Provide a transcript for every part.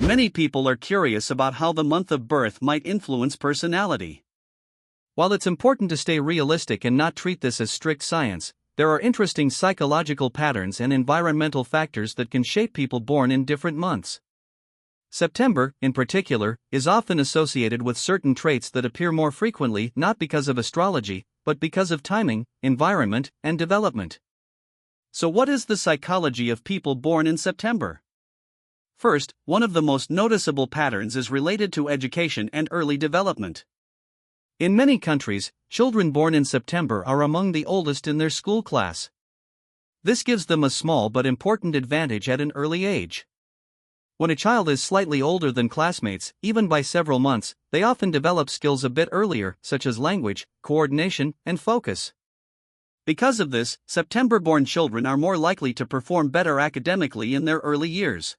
Many people are curious about how the month of birth might influence personality. While it's important to stay realistic and not treat this as strict science, there are interesting psychological patterns and environmental factors that can shape people born in different months. September, in particular, is often associated with certain traits that appear more frequently not because of astrology, but because of timing, environment, and development. So, what is the psychology of people born in September? First, one of the most noticeable patterns is related to education and early development. In many countries, children born in September are among the oldest in their school class. This gives them a small but important advantage at an early age. When a child is slightly older than classmates, even by several months, they often develop skills a bit earlier, such as language, coordination, and focus. Because of this, September-born children are more likely to perform better academically in their early years.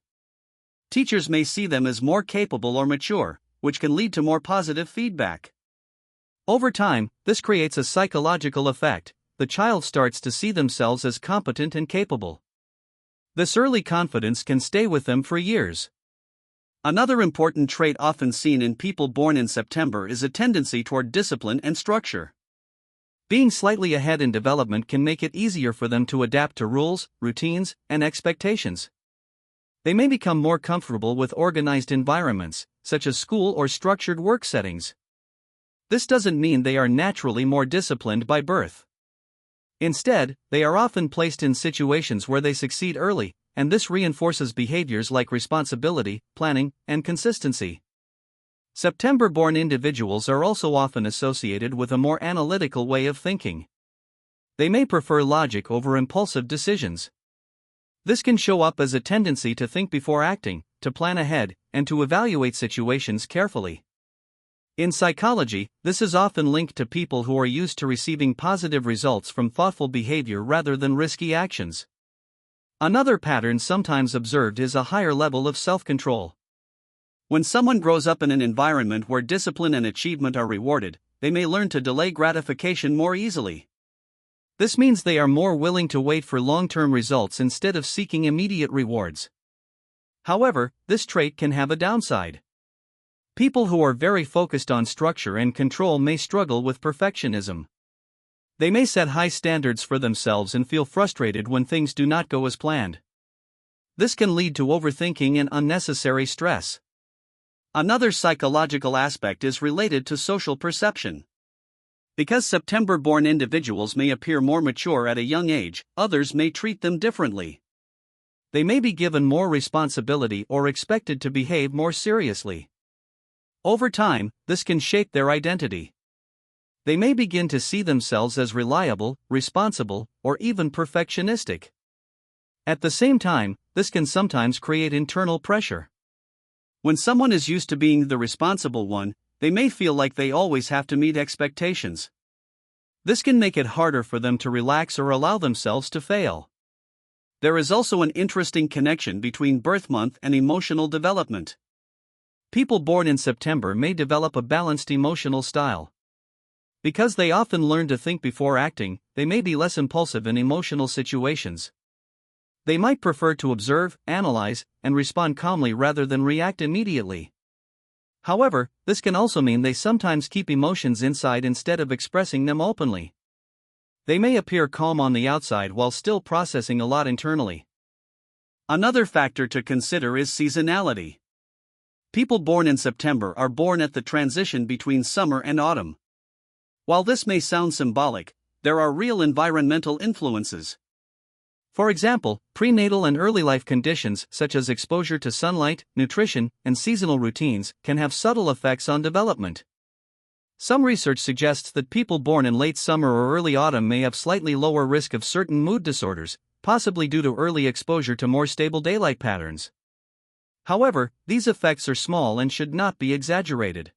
Teachers may see them as more capable or mature, which can lead to more positive feedback. Over time, this creates a psychological effect. The child starts to see themselves as competent and capable. This early confidence can stay with them for years. Another important trait often seen in people born in September is a tendency toward discipline and structure. Being slightly ahead in development can make it easier for them to adapt to rules, routines, and expectations. They may become more comfortable with organized environments, such as school or structured work settings. This doesn't mean they are naturally more disciplined by birth. Instead, they are often placed in situations where they succeed early, and this reinforces behaviors like responsibility, planning, and consistency. September-born individuals are also often associated with a more analytical way of thinking. They may prefer logic over impulsive decisions. This can show up as a tendency to think before acting, to plan ahead, and to evaluate situations carefully. In psychology, this is often linked to people who are used to receiving positive results from thoughtful behavior rather than risky actions. Another pattern sometimes observed is a higher level of self-control. When someone grows up in an environment where discipline and achievement are rewarded, they may learn to delay gratification more easily. This means they are more willing to wait for long-term results instead of seeking immediate rewards. However, this trait can have a downside. People who are very focused on structure and control may struggle with perfectionism. They may set high standards for themselves and feel frustrated when things do not go as planned. This can lead to overthinking and unnecessary stress. Another psychological aspect is related to social perception. Because September-born individuals may appear more mature at a young age, others may treat them differently. They may be given more responsibility or expected to behave more seriously. Over time, this can shape their identity. They may begin to see themselves as reliable, responsible, or even perfectionistic. At the same time, this can sometimes create internal pressure. When someone is used to being the responsible one, they may feel like they always have to meet expectations. This can make it harder for them to relax or allow themselves to fail. There is also an interesting connection between birth month and emotional development. People born in September may develop a balanced emotional style. Because they often learn to think before acting, they may be less impulsive in emotional situations. They might prefer to observe, analyze, and respond calmly rather than react immediately. However, this can also mean they sometimes keep emotions inside instead of expressing them openly. They may appear calm on the outside while still processing a lot internally. Another factor to consider is seasonality. People born in September are born at the transition between summer and autumn. While this may sound symbolic, there are real environmental influences. For example, prenatal and early life conditions such as exposure to sunlight, nutrition, and seasonal routines can have subtle effects on development. Some research suggests that people born in late summer or early autumn may have slightly lower risk of certain mood disorders, possibly due to early exposure to more stable daylight patterns. However, these effects are small and should not be exaggerated.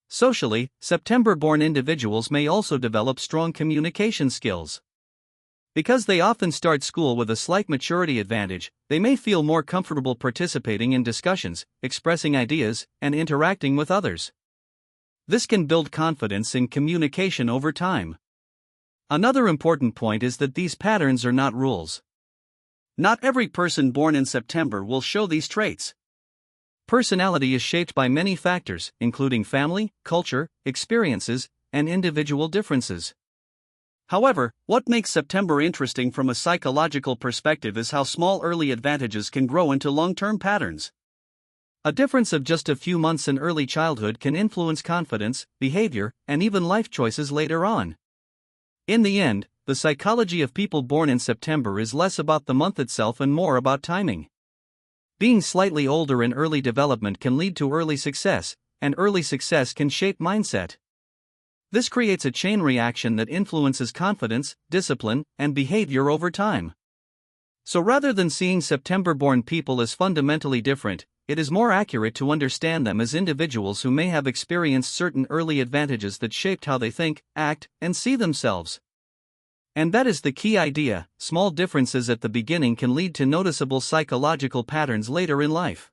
Socially, September-born individuals may also develop strong communication skills. Because they often start school with a slight maturity advantage, they may feel more comfortable participating in discussions, expressing ideas, and interacting with others. This can build confidence in communication over time. Another important point is that these patterns are not rules. Not every person born in September will show these traits. Personality is shaped by many factors, including family, culture, experiences, and individual differences. However, what makes September interesting from a psychological perspective is how small early advantages can grow into long-term patterns. A difference of just a few months in early childhood can influence confidence, behavior, and even life choices later on. In the end, the psychology of people born in September is less about the month itself and more about timing. Being slightly older in early development can lead to early success, and early success can shape mindset. This creates a chain reaction that influences confidence, discipline, and behavior over time. So rather than seeing September-born people as fundamentally different, it is more accurate to understand them as individuals who may have experienced certain early advantages that shaped how they think, act, and see themselves. And that is the key idea: small differences at the beginning can lead to noticeable psychological patterns later in life.